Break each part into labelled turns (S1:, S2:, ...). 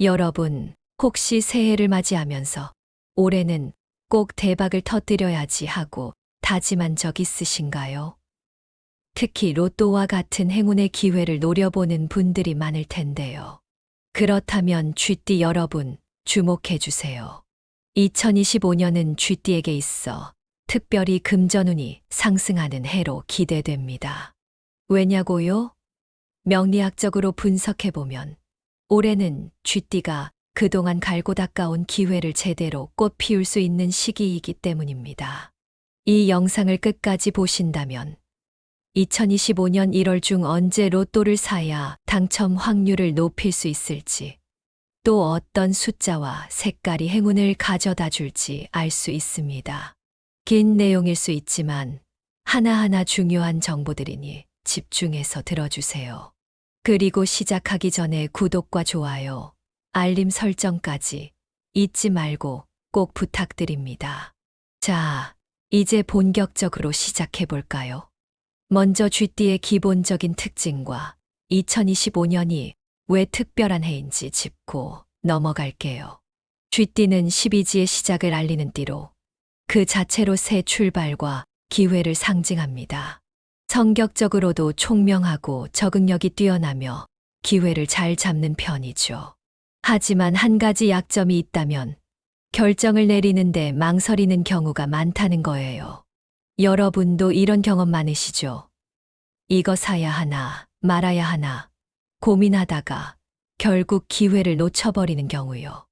S1: 여러분, 혹시 새해를 맞이하면서 올해는 꼭 대박을 터뜨려야지 하고 다짐한 적 있으신가요? 특히 로또와 같은 행운의 기회를 노려보는 분들이 많을 텐데요. 그렇다면 쥐띠 여러분, 주목해 주세요. 2025년은 쥐띠에게 있어 특별히 금전운이 상승하는 해로 기대됩니다. 왜냐고요? 명리학적으로 분석해보면 올해는 쥐띠가 그동안 갈고 닦아온 기회를 제대로 꽃 피울 수 있는 시기이기 때문입니다. 이 영상을 끝까지 보신다면 2025년 1월 중 언제 로또를 사야 당첨 확률을 높일 수 있을지, 또 어떤 숫자와 색깔이 행운을 가져다 줄지 알 수 있습니다. 긴 내용일 수 있지만 하나하나 중요한 정보들이니 집중해서 들어주세요. 그리고 시작하기 전에 구독과 좋아요, 알림 설정까지 잊지 말고 꼭 부탁드립니다. 자, 이제 본격적으로 시작해 볼까요? 먼저 쥐띠의 기본적인 특징과 2025년이 왜 특별한 해인지 짚고 넘어갈게요. 쥐띠는 12지의 시작을 알리는 띠로 그 자체로 새 출발과 기회를 상징합니다. 성격적으로도 총명하고 적응력이 뛰어나며 기회를 잘 잡는 편이죠. 하지만 한 가지 약점이 있다면 결정을 내리는데 망설이는 경우가 많다는 거예요. 여러분도 이런 경험 많으시죠? 이거 사야 하나, 말아야 하나 고민하다가 결국 기회를 놓쳐버리는 경우요.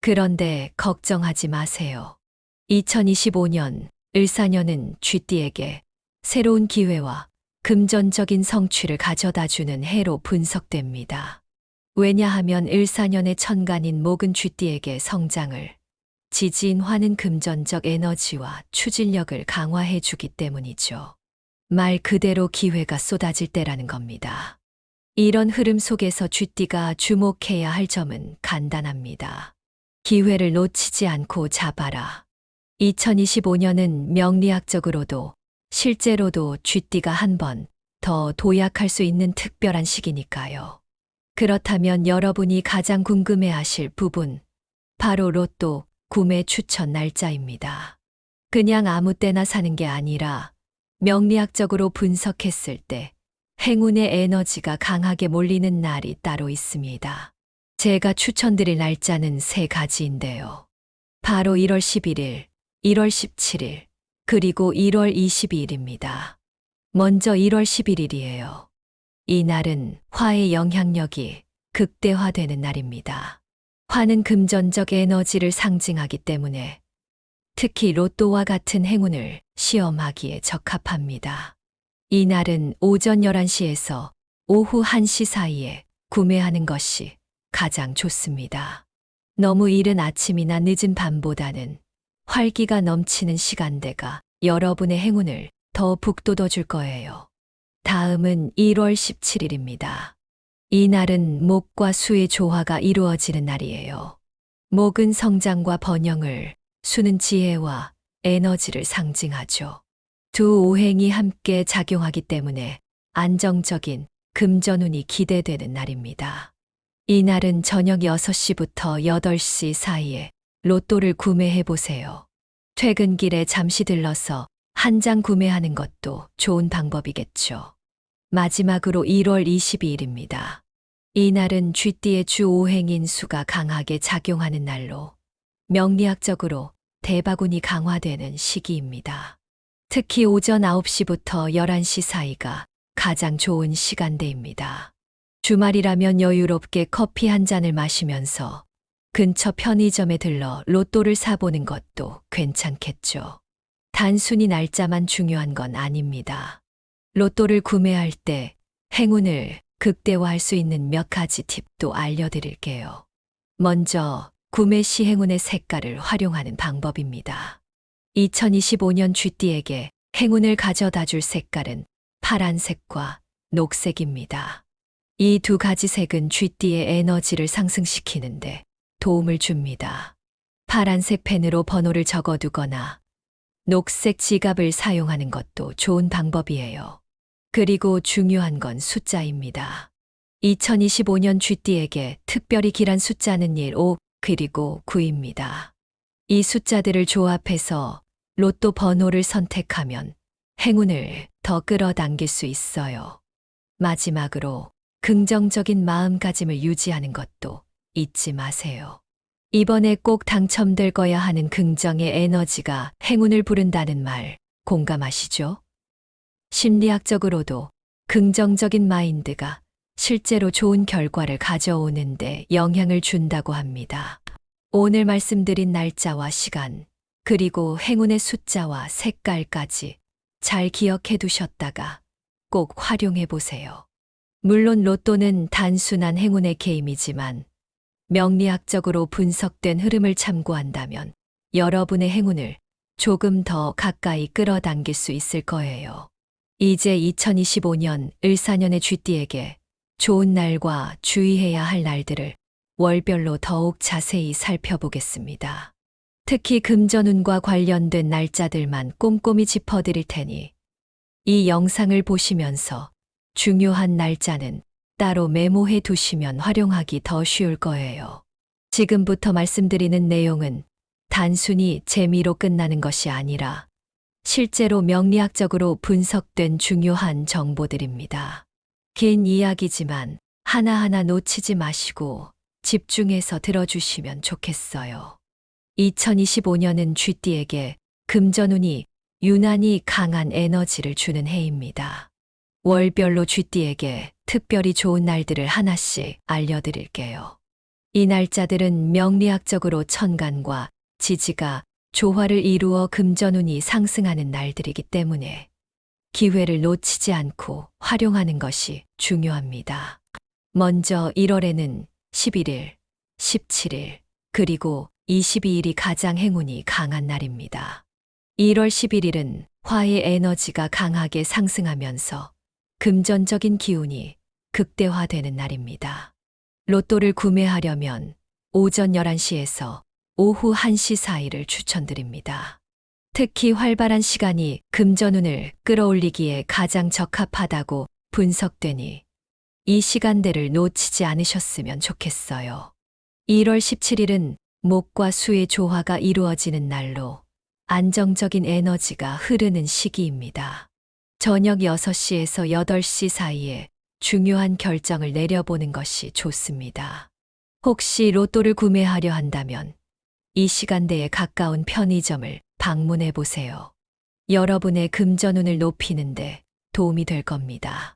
S1: 그런데 걱정하지 마세요. 2025년 을사년은 쥐띠에게 새로운 기회와 금전적인 성취를 가져다 주는 해로 분석됩니다. 왜냐하면 을사년의 천간인 목은 쥐띠에게 성장을, 지지인화는 금전적 에너지와 추진력을 강화해 주기 때문이죠. 말 그대로 기회가 쏟아질 때라는 겁니다. 이런 흐름 속에서 쥐띠가 주목해야 할 점은 간단합니다. 기회를 놓치지 않고 잡아라. 2025년은 명리학적으로도 실제로도 쥐띠가 한 번 더 도약할 수 있는 특별한 시기니까요. 그렇다면 여러분이 가장 궁금해하실 부분, 바로 로또 구매 추천 날짜입니다. 그냥 아무 때나 사는 게 아니라 명리학적으로 분석했을 때 행운의 에너지가 강하게 몰리는 날이 따로 있습니다. 제가 추천드릴 날짜는 세 가지인데요. 바로 1월 11일, 1월 17일, 그리고 1월 22일입니다. 먼저 1월 11일이에요. 이 날은 화의 영향력이 극대화되는 날입니다. 화는 금전적 에너지를 상징하기 때문에 특히 로또와 같은 행운을 시험하기에 적합합니다. 이 날은 오전 11시에서 오후 1시 사이에 구매하는 것이 가장 좋습니다. 너무 이른 아침이나 늦은 밤보다는 활기가 넘치는 시간대가 여러분의 행운을 더 북돋워 줄 거예요. 다음은 1월 17일입니다. 이 날은 목과 수의 조화가 이루어지는 날이에요. 목은 성장과 번영을, 수는 지혜와 에너지를 상징하죠. 두 오행이 함께 작용하기 때문에 안정적인 금전운이 기대되는 날입니다. 이 날은 저녁 6시부터 8시 사이에 로또를 구매해 보세요. 퇴근길에 잠시 들러서 한 장 구매하는 것도 좋은 방법이겠죠. 마지막으로 1월 22일입니다. 이 날은 쥐띠의 주 오행인 수가 강하게 작용하는 날로 명리학적으로 대박운이 강화되는 시기입니다. 특히 오전 9시부터 11시 사이가 가장 좋은 시간대입니다. 주말이라면 여유롭게 커피 한 잔을 마시면서 근처 편의점에 들러 로또를 사보는 것도 괜찮겠죠. 단순히 날짜만 중요한 건 아닙니다. 로또를 구매할 때 행운을 극대화할 수 있는 몇 가지 팁도 알려드릴게요. 먼저 구매 시 행운의 색깔을 활용하는 방법입니다. 2025년 쥐띠에게 행운을 가져다 줄 색깔은 파란색과 녹색입니다. 이 두 가지 색은 쥐띠의 에너지를 상승시키는데 도움을 줍니다. 파란색 펜으로 번호를 적어두거나 녹색 지갑을 사용하는 것도 좋은 방법이에요. 그리고 중요한 건 숫자입니다. 2025년 쥐띠에게 특별히 길한 숫자는 1, 5, 그리고 9입니다. 이 숫자들을 조합해서 로또 번호를 선택하면 행운을 더 끌어당길 수 있어요. 마지막으로 긍정적인 마음가짐을 유지하는 것도 잊지 마세요. 이번에 꼭 당첨될 거야 하는 긍정의 에너지가 행운을 부른다는 말 공감하시죠? 심리학적으로도 긍정적인 마인드가 실제로 좋은 결과를 가져오는데 영향을 준다고 합니다. 오늘 말씀드린 날짜와 시간, 그리고 행운의 숫자와 색깔까지 잘 기억해 두셨다가 꼭 활용해 보세요. 물론 로또는 단순한 행운의 게임이지만 명리학적으로 분석된 흐름을 참고한다면 여러분의 행운을 조금 더 가까이 끌어당길 수 있을 거예요. 이제 2025년 을사년의 쥐띠에게 좋은 날과 주의해야 할 날들을 월별로 더욱 자세히 살펴보겠습니다. 특히 금전운과 관련된 날짜들만 꼼꼼히 짚어드릴 테니 이 영상을 보시면서 중요한 날짜는 따로 메모해 두시면 활용하기 더 쉬울 거예요. 지금부터 말씀드리는 내용은 단순히 재미로 끝나는 것이 아니라 실제로 명리학적으로 분석된 중요한 정보들입니다. 긴 이야기지만 하나하나 놓치지 마시고 집중해서 들어주시면 좋겠어요. 2025년은 쥐띠에게 금전운이 유난히 강한 에너지를 주는 해입니다. 월별로 쥐띠에게 특별히 좋은 날들을 하나씩 알려드릴게요. 이 날짜들은 명리학적으로 천간과 지지가 조화를 이루어 금전운이 상승하는 날들이기 때문에 기회를 놓치지 않고 활용하는 것이 중요합니다. 먼저 1월에는 11일, 17일, 그리고 22일이 가장 행운이 강한 날입니다. 1월 11일은 화의 에너지가 강하게 상승하면서 금전적인 기운이 극대화되는 날입니다. 로또를 구매하려면 오전 11시에서 오후 1시 사이를 추천드립니다. 특히 활발한 시간이 금전운을 끌어올리기에 가장 적합하다고 분석되니 이 시간대를 놓치지 않으셨으면 좋겠어요. 1월 17일은 목과 수의 조화가 이루어지는 날로 안정적인 에너지가 흐르는 시기입니다. 저녁 6시에서 8시 사이에 중요한 결정을 내려보는 것이 좋습니다. 혹시 로또를 구매하려 한다면 이 시간대에 가까운 편의점을 방문해 보세요. 여러분의 금전운을 높이는데 도움이 될 겁니다.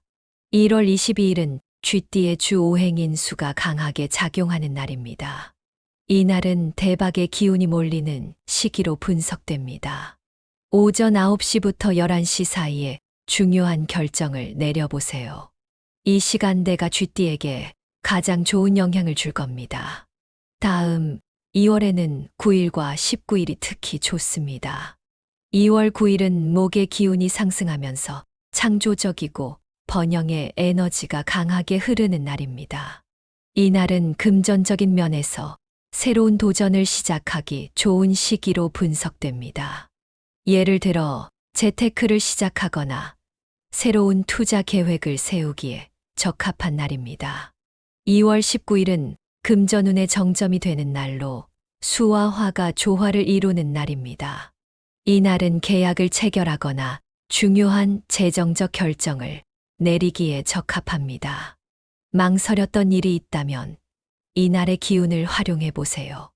S1: 1월 22일은 쥐띠의 주 5행인 수가 강하게 작용하는 날입니다. 이 날은 대박의 기운이 몰리는 시기로 분석됩니다. 오전 9시부터 11시 사이에 중요한 결정을 내려보세요. 이 시간대가 쥐띠에게 가장 좋은 영향을 줄 겁니다. 다음 2월에는 9일과 19일이 특히 좋습니다. 2월 9일은 목의 기운이 상승하면서 창조적이고 번영의 에너지가 강하게 흐르는 날입니다. 이 날은 금전적인 면에서 새로운 도전을 시작하기 좋은 시기로 분석됩니다. 예를 들어 재테크를 시작하거나 새로운 투자 계획을 세우기에 적합한 날입니다. 2월 19일은 금전운의 정점이 되는 날로 수와 화가 조화를 이루는 날입니다. 이 날은 계약을 체결하거나 중요한 재정적 결정을 내리기에 적합합니다. 망설였던 일이 있다면 이 날의 기운을 활용해 보세요.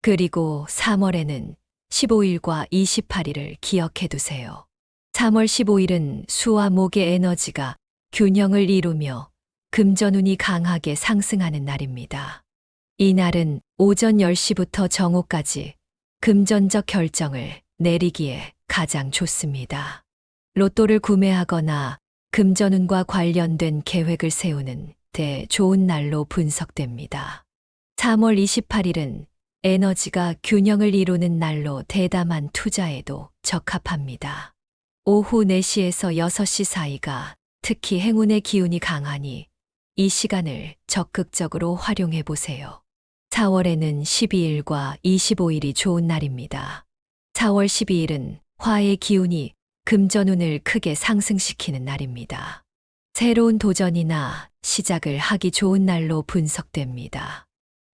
S1: 그리고 3월에는 15일과 28일을 기억해 두세요. 3월 15일은 수와 목의 에너지가 균형을 이루며 금전운이 강하게 상승하는 날입니다. 이 날은 오전 10시부터 정오까지 금전적 결정을 내리기에 가장 좋습니다. 로또를 구매하거나 금전운과 관련된 계획을 세우는 데 좋은 날로 분석됩니다. 3월 28일은 에너지가 균형을 이루는 날로 대담한 투자에도 적합합니다. 오후 4시에서 6시 사이가 특히 행운의 기운이 강하니 이 시간을 적극적으로 활용해 보세요. 4월에는 12일과 25일이 좋은 날입니다. 4월 12일은 화의 기운이 금전운을 크게 상승시키는 날입니다. 새로운 도전이나 시작을 하기 좋은 날로 분석됩니다.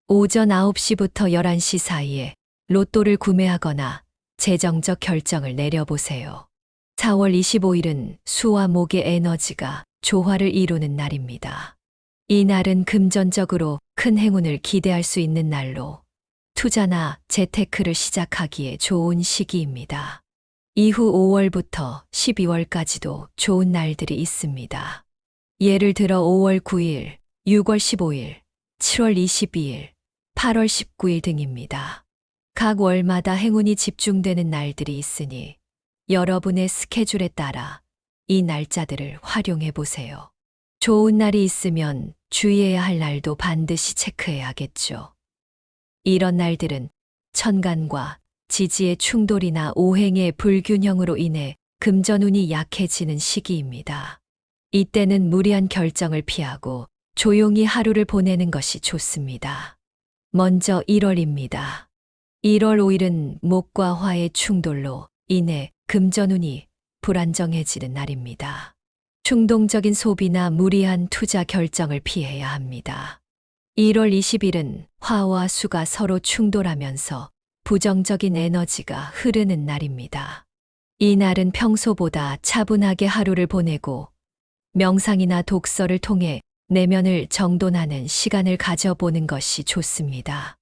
S1: 오전 9시부터 11시 사이에 로또를 구매하거나 재정적 결정을 내려보세요. 4월 25일은 수와 목의 에너지가 조화를 이루는 날입니다. 이 날은 금전적으로 큰 행운을 기대할 수 있는 날로 투자나 재테크를 시작하기에 좋은 시기입니다. 이후 5월부터 12월까지도 좋은 날들이 있습니다. 예를 들어 5월 9일, 6월 15일, 7월 22일, 8월 19일 등입니다. 각 월마다 행운이 집중되는 날들이 있으니 여러분의 스케줄에 따라 이 날짜들을 활용해 보세요. 좋은 날이 있으면 주의해야 할 날도 반드시 체크해야겠죠. 이런 날들은 천간과 지지의 충돌이나 오행의 불균형으로 인해 금전운이 약해지는 시기입니다. 이때는 무리한 결정을 피하고 조용히 하루를 보내는 것이 좋습니다. 먼저 1월입니다. 1월 5일은 목과 화의 충돌로 인해 금전운이 불안정해지는 날입니다. 충동적인 소비나 무리한 투자 결정을 피해야 합니다. 1월 20일은 화와 수가 서로 충돌하면서 부정적인 에너지가 흐르는 날입니다. 이 날은 평소보다 차분하게 하루를 보내고 명상이나 독서를 통해 내면을 정돈하는 시간을 가져보는 것이 좋습니다.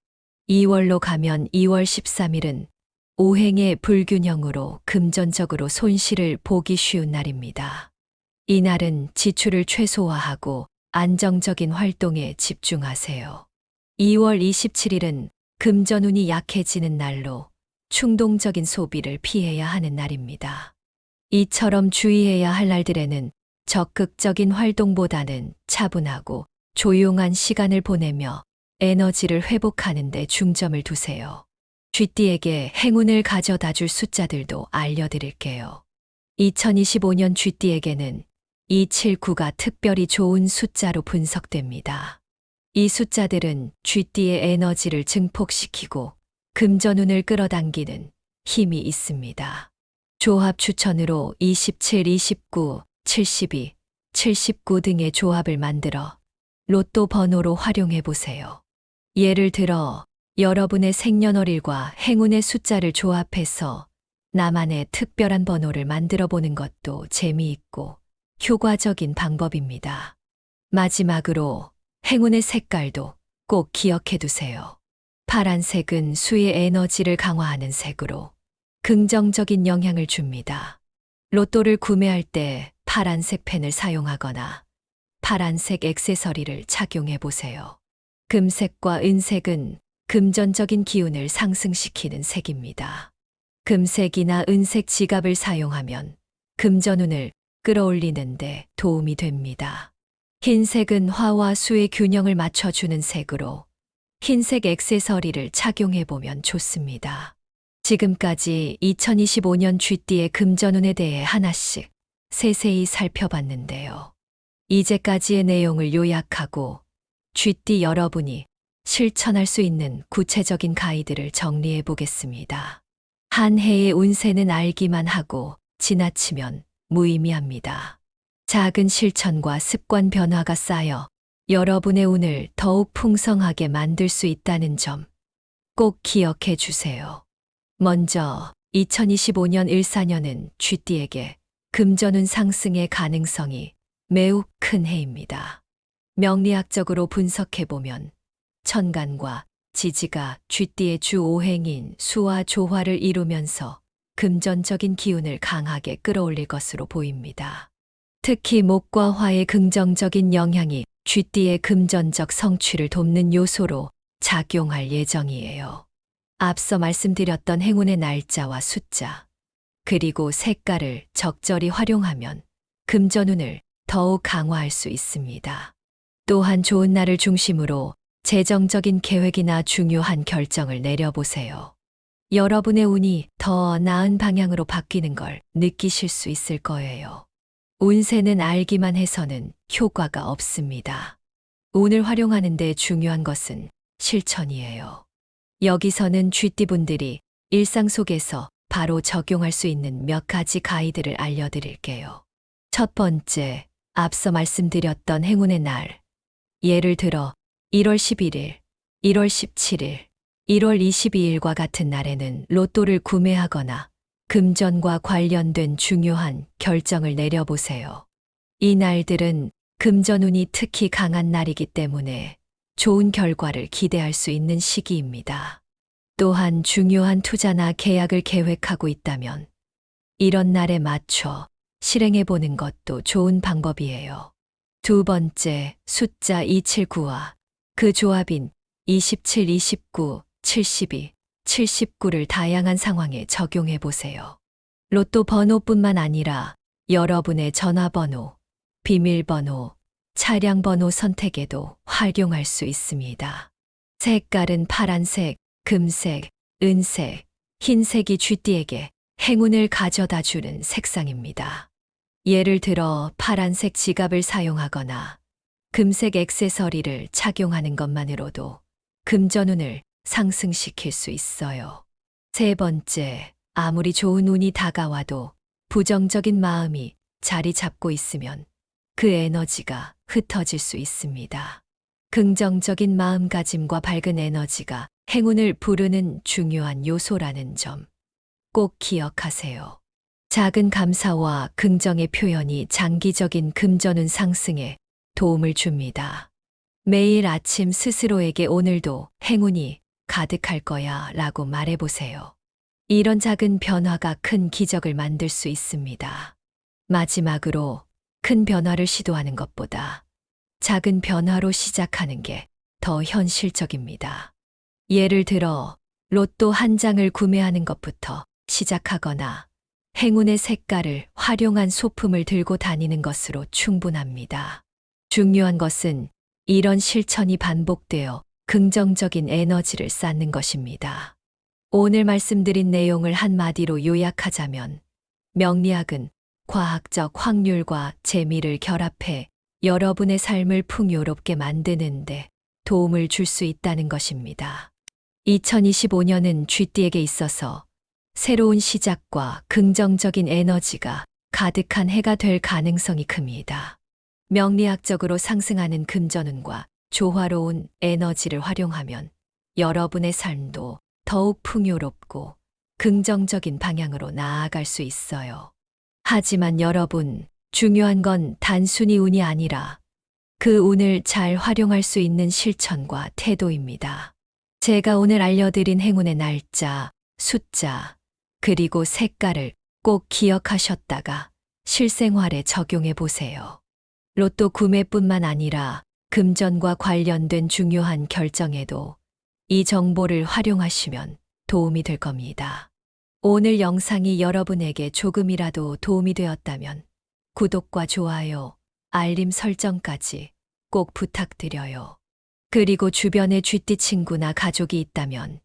S1: 2월로 가면 2월 13일은 오행의 불균형으로 금전적으로 손실을 보기 쉬운 날입니다. 이 날은 지출을 최소화하고 안정적인 활동에 집중하세요. 2월 27일은 금전운이 약해지는 날로 충동적인 소비를 피해야 하는 날입니다. 이처럼 주의해야 할 날들에는 적극적인 활동보다는 차분하고 조용한 시간을 보내며 에너지를 회복하는 데 중점을 두세요. 쥐띠에게 행운을 가져다 줄 숫자들도 알려드릴게요. 2025년 쥐띠에게는 279가 특별히 좋은 숫자로 분석됩니다. 이 숫자들은 쥐띠의 에너지를 증폭시키고 금전운을 끌어당기는 힘이 있습니다. 조합 추천으로 27, 29, 72, 79 등의 조합을 만들어 로또 번호로 활용해 보세요. 예를 들어 여러분의 생년월일과 행운의 숫자를 조합해서 나만의 특별한 번호를 만들어 보는 것도 재미있고 효과적인 방법입니다. 마지막으로 행운의 색깔도 꼭 기억해 두세요. 파란색은 수의 에너지를 강화하는 색으로 긍정적인 영향을 줍니다. 로또를 구매할 때 파란색 펜을 사용하거나 파란색 액세서리를 착용해 보세요. 금색과 은색은 금전적인 기운을 상승시키는 색입니다. 금색이나 은색 지갑을 사용하면 금전운을 끌어올리는 데 도움이 됩니다. 흰색은 화와 수의 균형을 맞춰주는 색으로 흰색 액세서리를 착용해 보면 좋습니다. 지금까지 2025년 쥐띠의 금전운에 대해 하나씩 세세히 살펴봤는데요. 이제까지의 내용을 요약하고 쥐띠 여러분이 실천할 수 있는 구체적인 가이드를 정리해 보겠습니다. 한 해의 운세는 알기만 하고 지나치면 무의미합니다. 작은 실천과 습관 변화가 쌓여 여러분의 운을 더욱 풍성하게 만들 수 있다는 점 꼭 기억해 주세요. 먼저 2025년 을사년은 쥐띠에게 금전운 상승의 가능성이 매우 큰 해입니다. 명리학적으로 분석해보면 천간과 지지가 쥐띠의 주 오행인 수와 조화를 이루면서 금전적인 기운을 강하게 끌어올릴 것으로 보입니다. 특히 목과 화의 긍정적인 영향이 쥐띠의 금전적 성취를 돕는 요소로 작용할 예정이에요. 앞서 말씀드렸던 행운의 날짜와 숫자, 그리고 색깔을 적절히 활용하면 금전운을 더욱 강화할 수 있습니다. 또한 좋은 날을 중심으로 재정적인 계획이나 중요한 결정을 내려보세요. 여러분의 운이 더 나은 방향으로 바뀌는 걸 느끼실 수 있을 거예요. 운세는 알기만 해서는 효과가 없습니다. 운을 활용하는 데 중요한 것은 실천이에요. 여기서는 쥐띠분들이 일상 속에서 바로 적용할 수 있는 몇 가지 가이드를 알려드릴게요. 첫 번째, 앞서 말씀드렸던 행운의 날, 예를 들어 1월 11일, 1월 17일, 1월 22일과 같은 날에는 로또를 구매하거나 금전과 관련된 중요한 결정을 내려보세요. 이 날들은 금전운이 특히 강한 날이기 때문에 좋은 결과를 기대할 수 있는 시기입니다. 또한 중요한 투자나 계약을 계획하고 있다면 이런 날에 맞춰 실행해 보는 것도 좋은 방법이에요. 두 번째, 숫자 279와 그 조합인 27, 29, 72, 79를 다양한 상황에 적용해 보세요. 로또 번호뿐만 아니라 여러분의 전화번호, 비밀번호, 차량번호 선택에도 활용할 수 있습니다. 색깔은 파란색, 금색, 은색, 흰색이 쥐띠에게 행운을 가져다 주는 색상입니다. 예를 들어 파란색 지갑을 사용하거나 금색 액세서리를 착용하는 것만으로도 금전운을 상승시킬 수 있어요. 세 번째, 아무리 좋은 운이 다가와도 부정적인 마음이 자리 잡고 있으면 그 에너지가 흩어질 수 있습니다. 긍정적인 마음가짐과 밝은 에너지가 행운을 부르는 중요한 요소라는 점 꼭 기억하세요. 작은 감사와 긍정의 표현이 장기적인 금전운 상승에 도움을 줍니다. 매일 아침 스스로에게 오늘도 행운이 가득할 거야 라고 말해보세요. 이런 작은 변화가 큰 기적을 만들 수 있습니다. 마지막으로 큰 변화를 시도하는 것보다 작은 변화로 시작하는 게 더 현실적입니다. 예를 들어 로또 한 장을 구매하는 것부터 시작하거나 행운의 색깔을 활용한 소품을 들고 다니는 것으로 충분합니다. 중요한 것은 이런 실천이 반복되어 긍정적인 에너지를 쌓는 것입니다. 오늘 말씀드린 내용을 한마디로 요약하자면 명리학은 과학적 확률과 재미를 결합해 여러분의 삶을 풍요롭게 만드는데 도움을 줄 수 있다는 것입니다. 2025년은 쥐띠에게 있어서 새로운 시작과 긍정적인 에너지가 가득한 해가 될 가능성이 큽니다. 명리학적으로 상승하는 금전운과 조화로운 에너지를 활용하면 여러분의 삶도 더욱 풍요롭고 긍정적인 방향으로 나아갈 수 있어요. 하지만 여러분, 중요한 건 단순히 운이 아니라 그 운을 잘 활용할 수 있는 실천과 태도입니다. 제가 오늘 알려드린 행운의 날짜, 숫자, 그리고 색깔을 꼭 기억하셨다가 실생활에 적용해 보세요. 로또 구매뿐만 아니라 금전과 관련된 중요한 결정에도 이 정보를 활용하시면 도움이 될 겁니다. 오늘 영상이 여러분에게 조금이라도 도움이 되었다면 구독과 좋아요, 알림 설정까지 꼭 부탁드려요. 그리고 주변에 쥐띠 친구나 가족이 있다면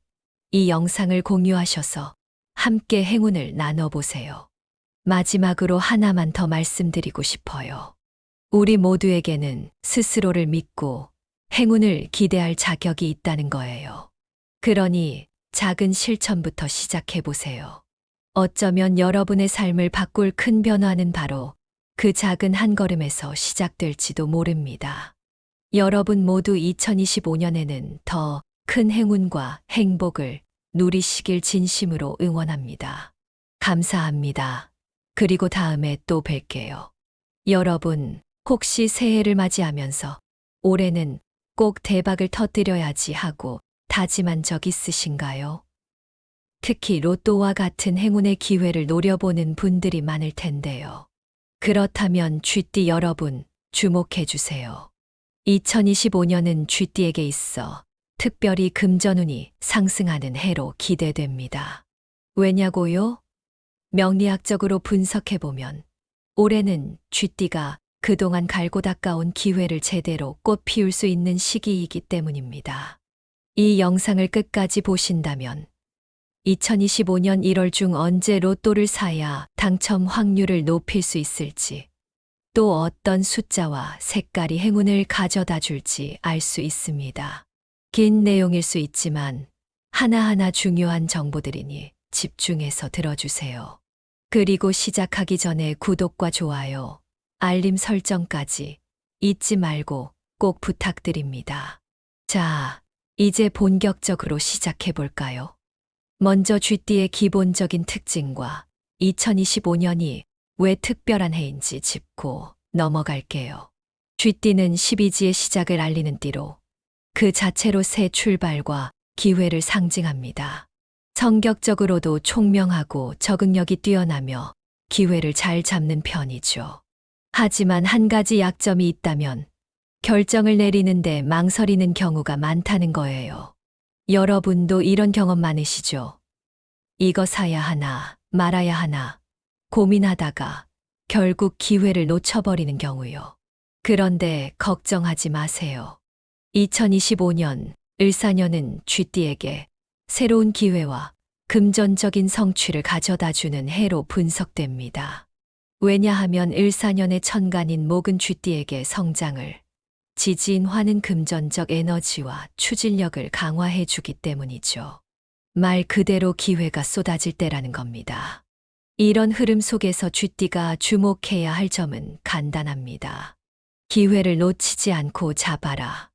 S1: 이 영상을 공유하셔서 함께 행운을 나눠보세요. 마지막으로 하나만 더 말씀드리고 싶어요. 우리 모두에게는 스스로를 믿고 행운을 기대할 자격이 있다는 거예요. 그러니 작은 실천부터 시작해보세요. 어쩌면 여러분의 삶을 바꿀 큰 변화는 바로 그 작은 한 걸음에서 시작될지도 모릅니다. 여러분 모두 2025년에는 더 큰 행운과 행복을 누리시길 진심으로 응원합니다. 감사합니다. 그리고 다음에 또 뵐게요. 여러분, 혹시 새해를 맞이하면서 올해는 꼭 대박을 터뜨려야지 하고 다짐한 적 있으신가요? 특히 로또와 같은 행운의 기회를 노려보는 분들이 많을 텐데요. 그렇다면 쥐띠 여러분, 주목해 주세요. 2025년은 쥐띠에게 있어 특별히 금전운이 상승하는 해로 기대됩니다. 왜냐고요? 명리학적으로 분석해보면 올해는 쥐띠가 그동안 갈고 닦아온 기회를 제대로 꽃 피울 수 있는 시기이기 때문입니다. 이 영상을 끝까지 보신다면 2025년 1월 중 언제 로또를 사야 당첨 확률을 높일 수 있을지, 또 어떤 숫자와 색깔이 행운을 가져다 줄지 알 수 있습니다. 긴 내용일 수 있지만 하나하나 중요한 정보들이니 집중해서 들어주세요. 그리고 시작하기 전에 구독과 좋아요, 알림 설정까지 잊지 말고 꼭 부탁드립니다. 자, 이제 본격적으로 시작해 볼까요? 먼저 쥐띠의 기본적인 특징과 2025년이 왜 특별한 해인지 짚고 넘어갈게요. 쥐띠는 12지의 시작을 알리는 띠로 그 자체로 새 출발과 기회를 상징합니다. 성격적으로도 총명하고 적응력이 뛰어나며 기회를 잘 잡는 편이죠. 하지만 한 가지 약점이 있다면 결정을 내리는데 망설이는 경우가 많다는 거예요. 여러분도 이런 경험 많으시죠? 이거 사야 하나, 말아야 하나 고민하다가 결국 기회를 놓쳐버리는 경우요. 그런데 걱정하지 마세요. 2025년 을사년은 쥐띠에게 새로운 기회와 금전적인 성취를 가져다 주는 해로 분석됩니다. 왜냐하면 을사년의 천간인 목은 쥐띠에게 성장을, 지지인 화는 금전적 에너지와 추진력을 강화해 주기 때문이죠. 말 그대로 기회가 쏟아질 때라는 겁니다. 이런 흐름 속에서 쥐띠가 주목해야 할 점은 간단합니다. 기회를 놓치지 않고 잡아라.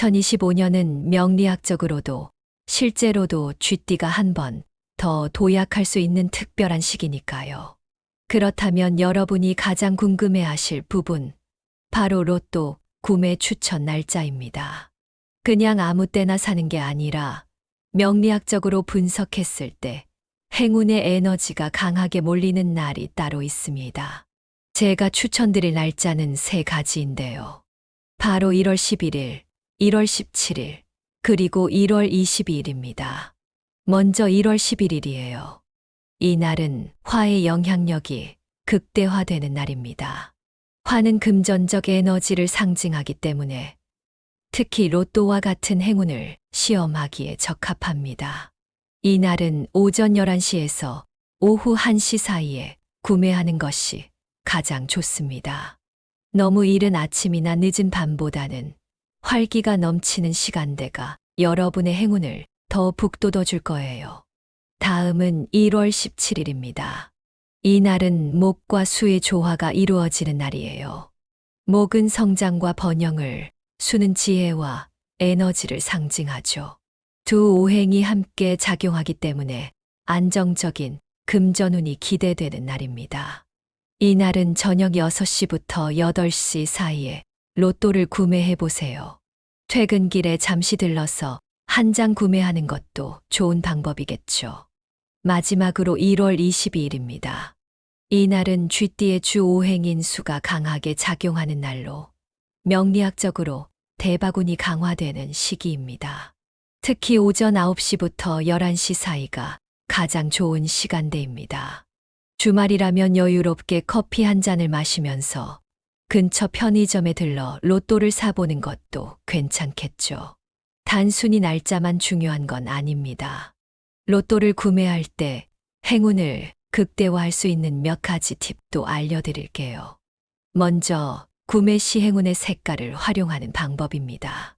S1: 2025년은 명리학적으로도 실제로도 쥐띠가 한 번 더 도약할 수 있는 특별한 시기니까요. 그렇다면 여러분이 가장 궁금해하실 부분, 바로 로또 구매 추천 날짜입니다. 그냥 아무 때나 사는 게 아니라 명리학적으로 분석했을 때 행운의 에너지가 강하게 몰리는 날이 따로 있습니다. 제가 추천드릴 날짜는 세 가지인데요. 바로 1월 11일, 1월 17일, 그리고 1월 22일입니다. 먼저 1월 11일이에요. 이 날은 화의 영향력이 극대화되는 날입니다. 화는 금전적 에너지를 상징하기 때문에 특히 로또와 같은 행운을 시험하기에 적합합니다. 이 날은 오전 11시에서 오후 1시 사이에 구매하는 것이 가장 좋습니다. 너무 이른 아침이나 늦은 밤보다는 활기가 넘치는 시간대가 여러분의 행운을 더 북돋워 줄 거예요. 다음은 1월 17일입니다. 이 날은 목과 수의 조화가 이루어지는 날이에요. 목은 성장과 번영을, 수는 지혜와 에너지를 상징하죠. 두 오행이 함께 작용하기 때문에 안정적인 금전운이 기대되는 날입니다. 이 날은 저녁 6시부터 8시 사이에 로또를 구매해 보세요. 퇴근길에 잠시 들러서 한 장 구매하는 것도 좋은 방법이겠죠. 마지막으로 1월 22일입니다. 이 날은 쥐띠의 주 오행인 수가 강하게 작용하는 날로 명리학적으로 대박운이 강화되는 시기입니다. 특히 오전 9시부터 11시 사이가 가장 좋은 시간대입니다. 주말이라면 여유롭게 커피 한 잔을 마시면서 근처 편의점에 들러 로또를 사보는 것도 괜찮겠죠. 단순히 날짜만 중요한 건 아닙니다. 로또를 구매할 때 행운을 극대화할 수 있는 몇 가지 팁도 알려드릴게요. 먼저 구매 시 행운의 색깔을 활용하는 방법입니다.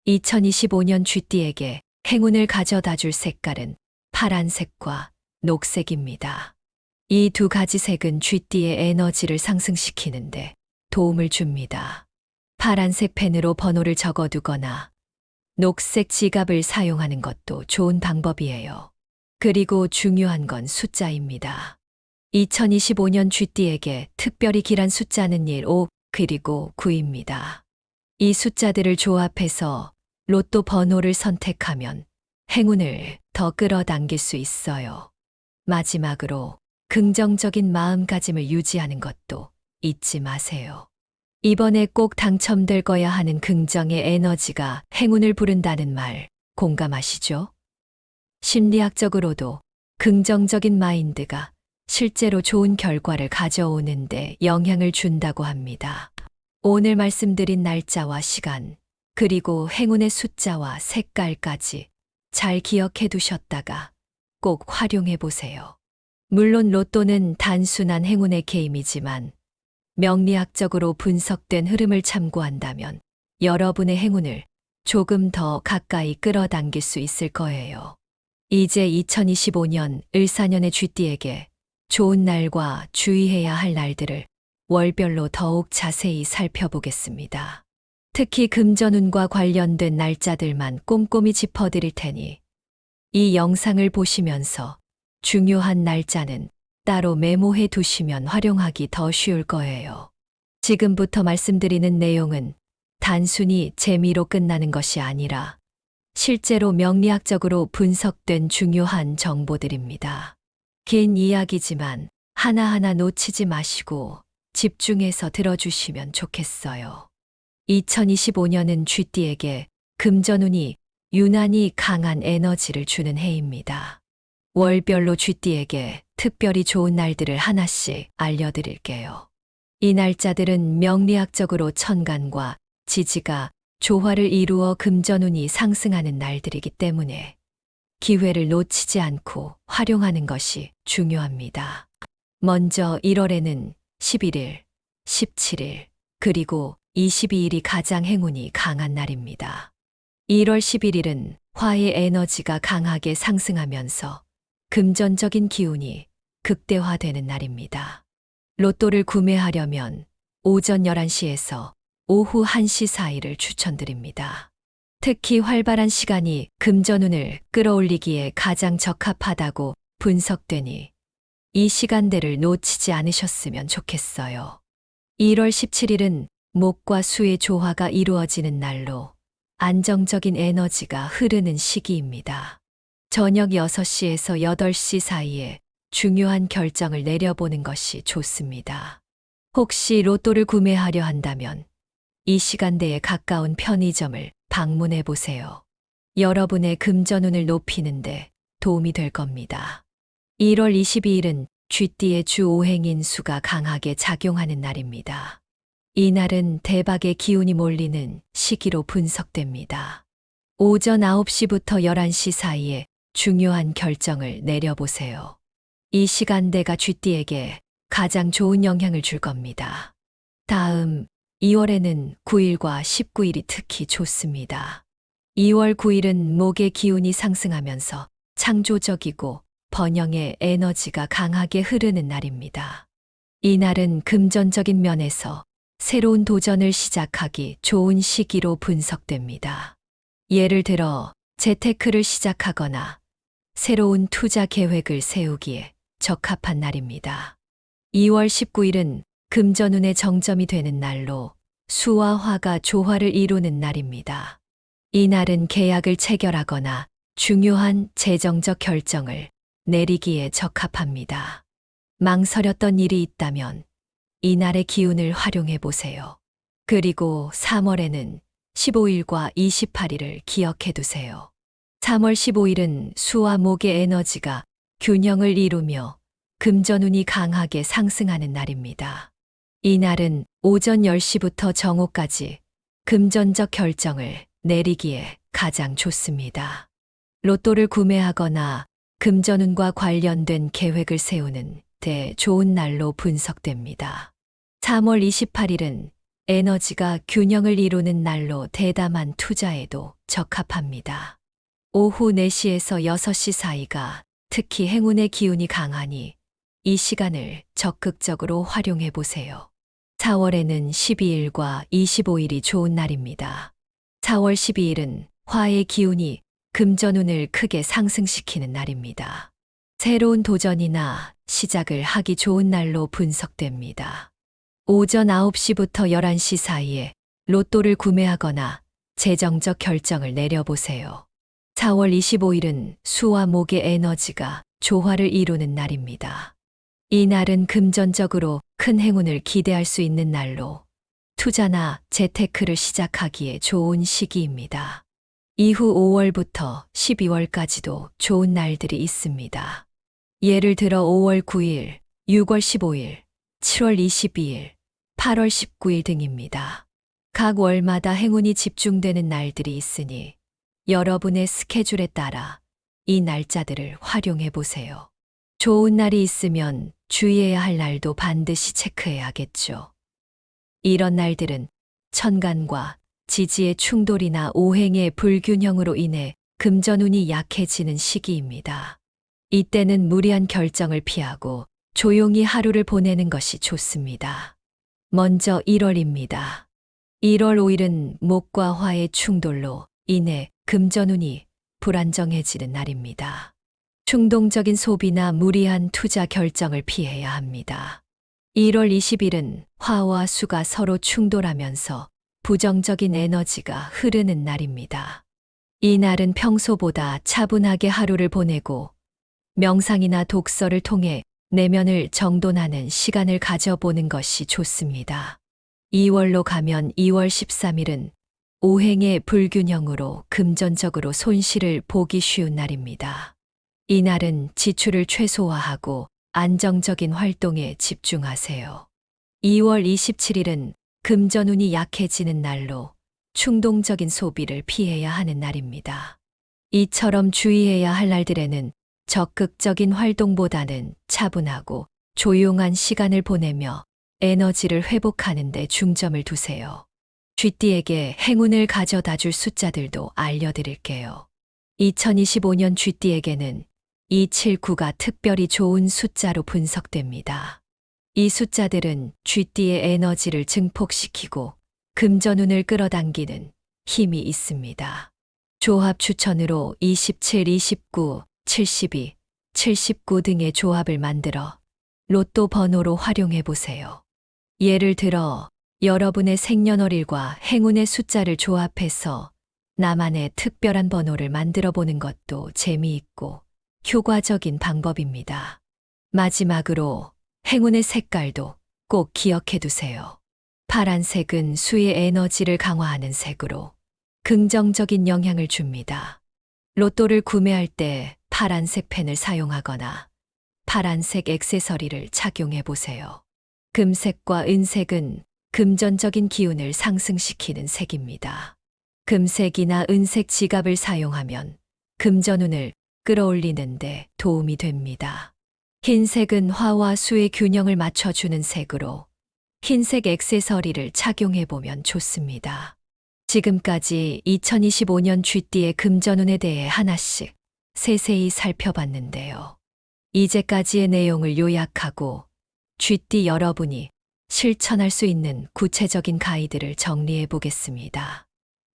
S1: 2025년 쥐띠에게 행운을 가져다 줄 색깔은 파란색과 녹색입니다. 이 두 가지 색은 쥐띠의 에너지를 상승시키는데 도움을 줍니다. 파란색 펜으로 번호를 적어두거나 녹색 지갑을 사용하는 것도 좋은 방법이에요. 그리고 중요한 건 숫자입니다. 2025년 쥐띠에게 특별히 길한 숫자는 1, 5, 그리고 9입니다. 이 숫자들을 조합해서 로또 번호를 선택하면 행운을 더 끌어당길 수 있어요. 마지막으로 긍정적인 마음가짐을 유지하는 것도 잊지 마세요. 이번에 꼭 당첨될 거야 하는 긍정의 에너지가 행운을 부른다는 말 공감하시죠? 심리학적으로도 긍정적인 마인드가 실제로 좋은 결과를 가져오는데 영향을 준다고 합니다. 오늘 말씀드린 날짜와 시간, 그리고 행운의 숫자와 색깔까지 잘 기억해 두셨다가 꼭 활용해 보세요. 물론 로또는 단순한 행운의 게임이지만 명리학적으로 분석된 흐름을 참고한다면 여러분의 행운을 조금 더 가까이 끌어당길 수 있을 거예요. 이제 2025년 을사년의 쥐띠에게 좋은 날과 주의해야 할 날들을 월별로 더욱 자세히 살펴보겠습니다. 특히 금전운과 관련된 날짜들만 꼼꼼히 짚어드릴 테니 이 영상을 보시면서 중요한 날짜는 따로 메모해 두시면 활용하기 더 쉬울 거예요. 지금부터 말씀드리는 내용은 단순히 재미로 끝나는 것이 아니라 실제로 명리학적으로 분석된 중요한 정보들입니다. 긴 이야기지만 하나하나 놓치지 마시고 집중해서 들어주시면 좋겠어요. 2025년은 쥐띠에게 금전운이 유난히 강한 에너지를 주는 해입니다. 월별로 쥐띠에게 특별히 좋은 날들을 하나씩 알려드릴게요. 이 날짜들은 명리학적으로 천간과 지지가 조화를 이루어 금전운이 상승하는 날들이기 때문에 기회를 놓치지 않고 활용하는 것이 중요합니다. 먼저 1월에는 11일, 17일, 그리고 22일이 가장 행운이 강한 날입니다. 1월 11일은 화의 에너지가 강하게 상승하면서 금전적인 기운이 극대화되는 날입니다. 로또를 구매하려면 오전 11시에서 오후 1시 사이를 추천드립니다. 특히 활발한 시간이 금전운을 끌어올리기에 가장 적합하다고 분석되니 이 시간대를 놓치지 않으셨으면 좋겠어요. 1월 17일은 목과 수의 조화가 이루어지는 날로 안정적인 에너지가 흐르는 시기입니다. 저녁 6시에서 8시 사이에 중요한 결정을 내려보는 것이 좋습니다. 혹시 로또를 구매하려 한다면 이 시간대에 가까운 편의점을 방문해 보세요. 여러분의 금전운을 높이는데 도움이 될 겁니다. 1월 22일은 쥐띠의 주 5행인 수가 강하게 작용하는 날입니다. 이 날은 대박의 기운이 몰리는 시기로 분석됩니다. 오전 9시부터 11시 사이에 중요한 결정을 내려보세요. 이 시간대가 쥐띠에게 가장 좋은 영향을 줄 겁니다. 다음 2월에는 9일과 19일이 특히 좋습니다. 2월 9일은 목의 기운이 상승하면서 창조적이고 번영의 에너지가 강하게 흐르는 날입니다. 이 날은 금전적인 면에서 새로운 도전을 시작하기 좋은 시기로 분석됩니다. 예를 들어 재테크를 시작하거나 새로운 투자 계획을 세우기에 적합한 날입니다. 2월 19일은 금전운의 정점이 되는 날로 수와 화가 조화를 이루는 날입니다. 이 날은 계약을 체결하거나 중요한 재정적 결정을 내리기에 적합합니다. 망설였던 일이 있다면 이 날의 기운을 활용해 보세요. 그리고 3월에는 15일과 28일을 기억해 두세요. 3월 15일은 수와 목의 에너지가 균형을 이루며 금전운이 강하게 상승하는 날입니다. 이 날은 오전 10시부터 정오까지 금전적 결정을 내리기에 가장 좋습니다. 로또를 구매하거나 금전운과 관련된 계획을 세우는 데 좋은 날로 분석됩니다. 3월 28일은 에너지가 균형을 이루는 날로 대담한 투자에도 적합합니다. 오후 4시에서 6시 사이가 특히 행운의 기운이 강하니 이 시간을 적극적으로 활용해 보세요. 4월에는 12일과 25일이 좋은 날입니다. 4월 12일은 화의 기운이 금전운을 크게 상승시키는 날입니다. 새로운 도전이나 시작을 하기 좋은 날로 분석됩니다. 오전 9시부터 11시 사이에 로또를 구매하거나 재정적 결정을 내려보세요. 4월 25일은 수와 목의 에너지가 조화를 이루는 날입니다. 이 날은 금전적으로 큰 행운을 기대할 수 있는 날로 투자나 재테크를 시작하기에 좋은 시기입니다. 이후 5월부터 12월까지도 좋은 날들이 있습니다. 예를 들어 5월 9일, 6월 15일, 7월 22일, 8월 19일 등입니다. 각 월마다 행운이 집중되는 날들이 있으니 여러분의 스케줄에 따라 이 날짜들을 활용해 보세요. 좋은 날이 있으면 주의해야 할 날도 반드시 체크해야겠죠. 이런 날들은 천간과 지지의 충돌이나 오행의 불균형으로 인해 금전운이 약해지는 시기입니다. 이때는 무리한 결정을 피하고 조용히 하루를 보내는 것이 좋습니다. 먼저 1월입니다. 1월 5일은 목과 화의 충돌로 인해 금전운이 불안정해지는 날입니다. 충동적인 소비나 무리한 투자 결정을 피해야 합니다. 1월 20일은 화와 수가 서로 충돌하면서 부정적인 에너지가 흐르는 날입니다. 이 날은 평소보다 차분하게 하루를 보내고 명상이나 독서를 통해 내면을 정돈하는 시간을 가져보는 것이 좋습니다. 2월로 가면 2월 13일은 오행의 불균형으로 금전적으로 손실을 보기 쉬운 날입니다. 이 날은 지출을 최소화하고 안정적인 활동에 집중하세요. 2월 27일은 금전운이 약해지는 날로 충동적인 소비를 피해야 하는 날입니다. 이처럼 주의해야 할 날들에는 적극적인 활동보다는 차분하고 조용한 시간을 보내며 에너지를 회복하는 데 중점을 두세요. 쥐띠에게 행운을 가져다 줄 숫자들도 알려드릴게요. 2025년 쥐띠에게는 279가 특별히 좋은 숫자로 분석됩니다. 이 숫자들은 쥐띠의 에너지를 증폭시키고 금전운을 끌어당기는 힘이 있습니다. 조합 추천으로 27, 29, 72, 79 등의 조합을 만들어 로또 번호로 활용해 보세요. 예를 들어 여러분의 생년월일과 행운의 숫자를 조합해서 나만의 특별한 번호를 만들어 보는 것도 재미있고 효과적인 방법입니다. 마지막으로 행운의 색깔도 꼭 기억해 두세요. 파란색은 수의 에너지를 강화하는 색으로 긍정적인 영향을 줍니다. 로또를 구매할 때 파란색 펜을 사용하거나 파란색 액세서리를 착용해 보세요. 금색과 은색은 금전적인 기운을 상승시키는 색입니다. 금색이나 은색 지갑을 사용하면 금전운을 끌어올리는 데 도움이 됩니다. 흰색은 화와 수의 균형을 맞춰주는 색으로 흰색 액세서리를 착용해 보면 좋습니다. 지금까지 2025년 쥐띠의 금전운에 대해 하나씩 세세히 살펴봤는데요. 이제까지의 내용을 요약하고 쥐띠 여러분이 실천할 수 있는 구체적인 가이드를 정리해 보겠습니다.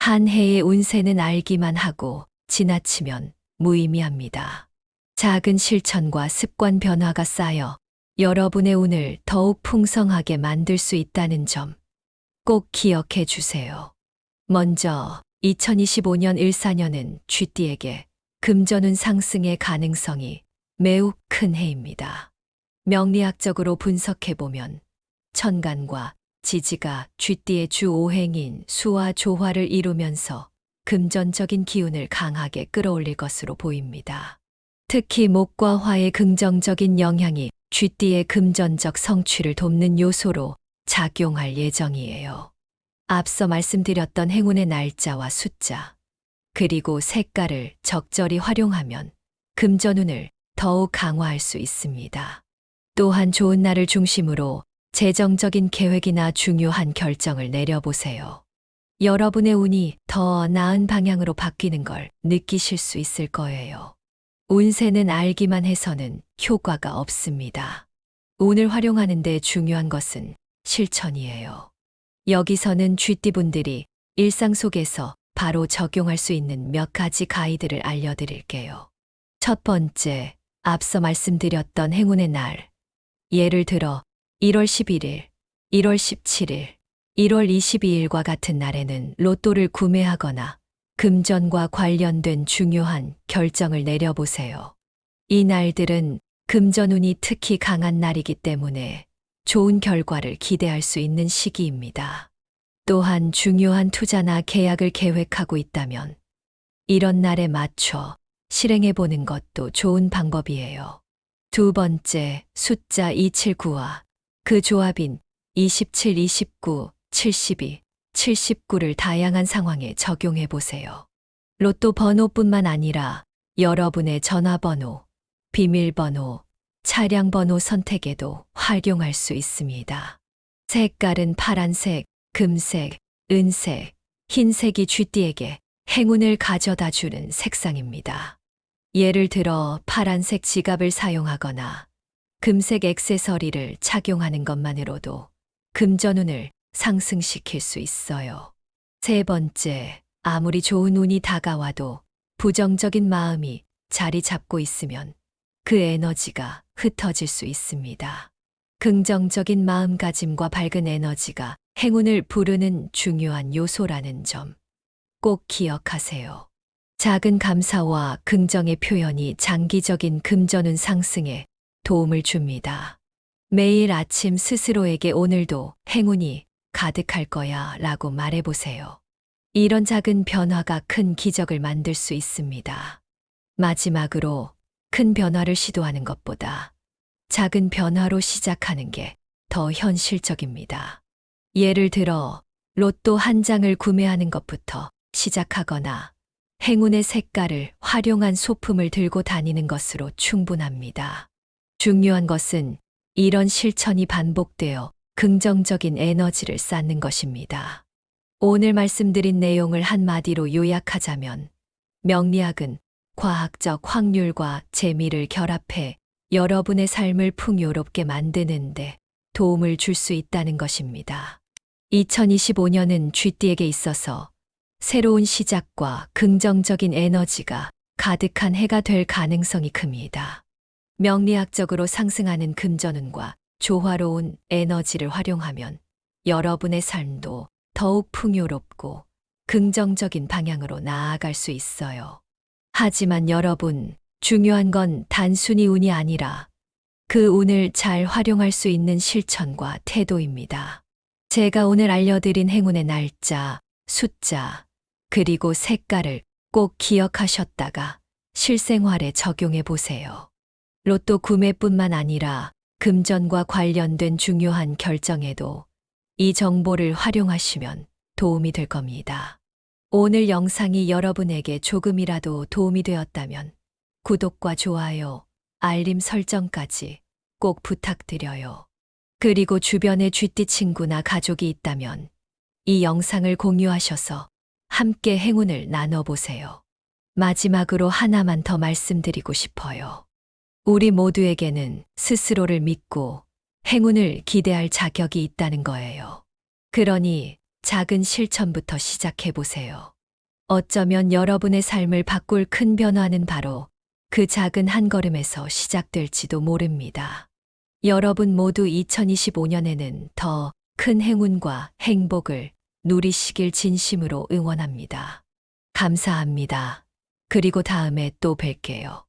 S1: 한 해의 운세는 알기만 하고 지나치면 무의미합니다. 작은 실천과 습관 변화가 쌓여 여러분의 운을 더욱 풍성하게 만들 수 있다는 점 꼭 기억해 주세요. 먼저 2025년 을사년은 쥐띠에게 금전운 상승의 가능성이 매우 큰 해입니다. 명리학적으로 분석해보면 천간과 지지가 쥐띠의 주 5행인 수와 조화를 이루면서 금전적인 기운을 강하게 끌어올릴 것으로 보입니다. 특히 목과 화의 긍정적인 영향이 쥐띠의 금전적 성취를 돕는 요소로 작용할 예정이에요. 앞서 말씀드렸던 행운의 날짜와 숫자, 그리고 색깔을 적절히 활용하면 금전운을 더욱 강화할 수 있습니다. 또한 좋은 날을 중심으로 재정적인 계획이나 중요한 결정을 내려보세요. 여러분의 운이 더 나은 방향으로 바뀌는 걸 느끼실 수 있을 거예요. 운세는 알기만 해서는 효과가 없습니다. 운을 활용하는 데 중요한 것은 실천이에요. 여기서는 쥐띠분들이 일상 속에서 바로 적용할 수 있는 몇 가지 가이드를 알려드릴게요. 첫 번째, 앞서 말씀드렸던 행운의 날. 예를 들어 1월 11일, 1월 17일, 1월 22일과 같은 날에는 로또를 구매하거나 금전과 관련된 중요한 결정을 내려보세요. 이 날들은 금전운이 특히 강한 날이기 때문에 좋은 결과를 기대할 수 있는 시기입니다. 또한 중요한 투자나 계약을 계획하고 있다면 이런 날에 맞춰 실행해 보는 것도 좋은 방법이에요. 두 번째, 숫자 279와 그 조합인 27, 29, 72, 79를 다양한 상황에 적용해 보세요. 로또 번호뿐만 아니라 여러분의 전화번호, 비밀번호, 차량번호 선택에도 활용할 수 있습니다. 색깔은 파란색, 금색, 은색, 흰색이 쥐띠에게 행운을 가져다 주는 색상입니다. 예를 들어 파란색 지갑을 사용하거나 금색 액세서리를 착용하는 것만으로도 금전운을 상승시킬 수 있어요. 세 번째, 아무리 좋은 운이 다가와도 부정적인 마음이 자리 잡고 있으면 그 에너지가 흩어질 수 있습니다. 긍정적인 마음가짐과 밝은 에너지가 행운을 부르는 중요한 요소라는 점 꼭 기억하세요. 작은 감사와 긍정의 표현이 장기적인 금전운 상승에 도움을 줍니다. 매일 아침 스스로에게 오늘도 행운이 가득할 거야 라고 말해보세요. 이런 작은 변화가 큰 기적을 만들 수 있습니다. 마지막으로 큰 변화를 시도하는 것보다 작은 변화로 시작하는 게 더 현실적입니다. 예를 들어 로또 한 장을 구매하는 것부터 시작하거나 행운의 색깔을 활용한 소품을 들고 다니는 것으로 충분합니다. 중요한 것은 이런 실천이 반복되어 긍정적인 에너지를 쌓는 것입니다. 오늘 말씀드린 내용을 한마디로 요약하자면 명리학은 과학적 확률과 재미를 결합해 여러분의 삶을 풍요롭게 만드는데 도움을 줄 수 있다는 것입니다. 2025년은 쥐띠에게 있어서 새로운 시작과 긍정적인 에너지가 가득한 해가 될 가능성이 큽니다. 명리학적으로 상승하는 금전운과 조화로운 에너지를 활용하면 여러분의 삶도 더욱 풍요롭고 긍정적인 방향으로 나아갈 수 있어요. 하지만 여러분, 중요한 건 단순히 운이 아니라 그 운을 잘 활용할 수 있는 실천과 태도입니다. 제가 오늘 알려드린 행운의 날짜, 숫자, 그리고 색깔을 꼭 기억하셨다가 실생활에 적용해 보세요. 로또 구매뿐만 아니라 금전과 관련된 중요한 결정에도 이 정보를 활용하시면 도움이 될 겁니다. 오늘 영상이 여러분에게 조금이라도 도움이 되었다면 구독과 좋아요, 알림 설정까지 꼭 부탁드려요. 그리고 주변에 쥐띠 친구나 가족이 있다면 이 영상을 공유하셔서 함께 행운을 나눠보세요. 마지막으로 하나만 더 말씀드리고 싶어요. 우리 모두에게는 스스로를 믿고 행운을 기대할 자격이 있다는 거예요. 그러니 작은 실천부터 시작해보세요. 어쩌면 여러분의 삶을 바꿀 큰 변화는 바로 그 작은 한 걸음에서 시작될지도 모릅니다. 여러분 모두 2025년에는 더 큰 행운과 행복을 누리시길 진심으로 응원합니다. 감사합니다. 그리고 다음에 또 뵐게요.